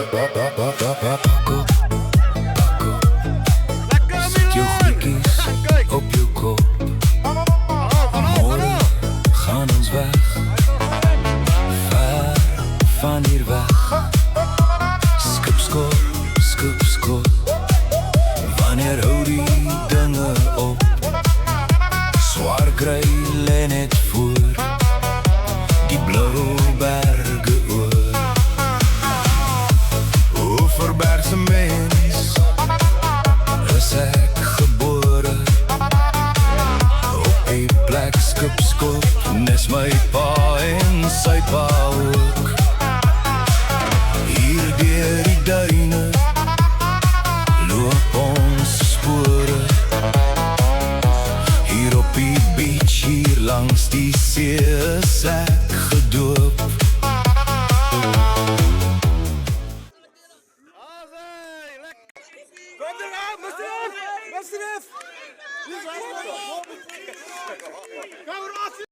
Pakko, zet jou goedkies op jou kop. Morgen gaan ons weg, ver van hier weg. Skipskop, skipskop, wanneer hou die dinge op? Swaar kry lê net voor die blou berge oor. Overbergse mens is ek gebore, op die plek Skipskop nes my pa en sy pa ook. Hier deur die duine loop ons spore, hier op die beach, hier langs die see is ek gedoop. Kom eraan, Musrif! Musrif! Kom eraan!